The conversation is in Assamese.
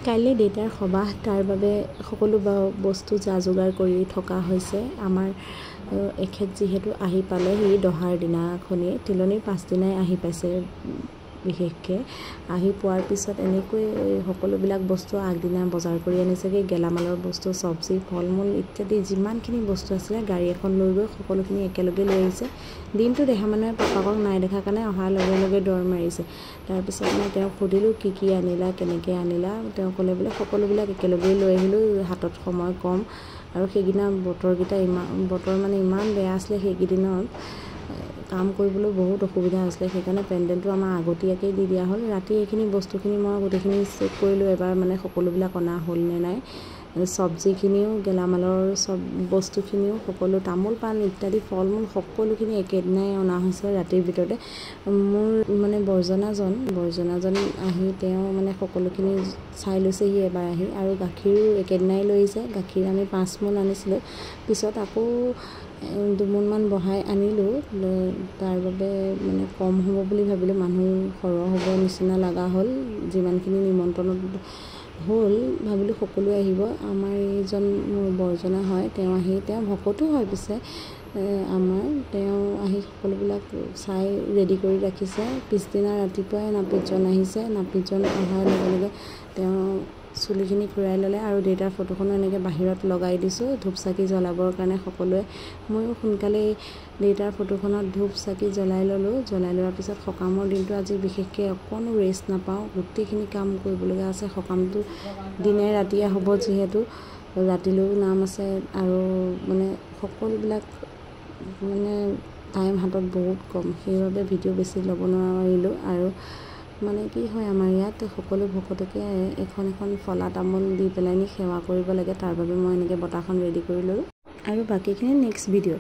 কাইলৈ দেউতাৰ সবাহ তাৰ বাবে সকলো বস্তু যা যোগাৰ কৰি থকা হৈছে। আমাৰ এখেত যিহেতু আহি পালে সি দহাৰ দিনাখনি তিলনীৰ পাছদিনাই আহি পাইছে। বিশেষকৈ আহি পোৱাৰ পিছত এনেকৈ সকলোবিলাক বস্তু আগদিনা বজাৰ কৰি আনিছেগৈ। গেলামালৰ বস্তু, চব্জি, ফল মূল ইত্যাদি যিমানখিনি বস্তু আছিলে গাড়ী এখন লৈ গৈ সকলোখিনি একেলগে লৈ আহিছে। দিনটো দেখা মানুহে পাপাকক নাই দেখা কাৰণে অহাৰ লগে লগে দৌৰ মাৰিছে। তাৰপিছত মই তেওঁক সুধিলোঁ কি কি আনিলা, কেনেকৈ আনিলা। তেওঁ ক'লে বোলে সকলোবিলাক একেলগেই লৈ আহিলোঁ, হাতত সময় কম আৰু সেইদিনা বতৰ মানে ইমান বেয়া আছিলে। সেইকেইদিনত কাম কৰিবলৈ বহুত অসুবিধা হৈছিলে, সেইকাৰণে পেণ্ডেলটো আমাৰ আগতীয়াকৈ দি দিয়া হ'ল। ৰাতি এইখিনি বস্তুখিনি মই গোটেইখিনি চেক কৰিলোঁ এবাৰ, মানে সকলোবিলাক অনা হ'ল নে নাই। চব্জিখিনিও, গেলামালৰ বস্তুখিনিও সকলো, তামোল পাণ ইত্যাদি ফল মূল সকলোখিনি একেদিনাই অনা হৈছে ৰাতিৰ ভিতৰতে। মোৰ মানে বৰ্জনাজন আহি তেওঁ মানে সকলোখিনি চাই লৈছেহি এবাৰ আহি, আৰু গাখীৰো একেদিনাই লৈ আহিছে। গাখীৰ আমি 5 মোন আনিছিলোঁ, পিছত আকৌ 2 মোনমান বঢ়াই আনিলোঁ। তাৰ বাবে মানে কম হ'ব বুলি ভাবিলোঁ, মানুহ সৰহ হ'ব নিচিনা লগা হ'ল। যিমানখিনি নিমন্ত্ৰণত হ'ল ভাবিলোঁ সকলোৱে আহিব। আমাৰ এইজন মোৰ বৰ্জনা হয়, তেওঁ ভকতো হয় পিছে তেওঁ আহি সকলোবিলাক চাই ৰেডি কৰি ৰাখিছে। পিছদিনা ৰাতিপুৱাই নাপিতজন আহিছে। নাপিতজন অহাৰ লগে লগে তেওঁ চুলিখিনি ঘূৰাই ল'লে আৰু দেউতাৰ ফটোখনো এনেকৈ বাহিৰত লগাই দিছোঁ ধূপ চাকি জ্বলাবৰ কাৰণে সকলোৱে। ময়ো সোনকালেই দেউতাৰ ফটোখনত ধূপ চাকি জ্বলাই ল'লোঁ। জ্বলাই লোৱাৰ পিছত সকামৰ দিনটো আজি বিশেষকৈ অকণো ৰেষ্ট নাপাওঁ, গোটেইখিনি কাম কৰিবলগীয়া আছে। সকামটো দিনে ৰাতিয়ে হ'ব যিহেতু, ৰাতিলৈও নাম আছে আৰু মানে সকলোবিলাক মানে টাইম হাতত বহুত কম, সেইবাবে ভিডিঅ' বেছি ল'ব নোৱাৰিলোঁ। আৰু মানে কি হয়, আমাৰ ইয়াত সকলো ভকতকে এখন ফলা তামোল দি পেলাই নি সেৱা কৰিব লাগে। তাৰ বাবে মই এনেকৈ বঁটাখন ৰেডি কৰি ল'লোঁ আৰু বাকীখিনি নেক্সট ভিডিঅ'।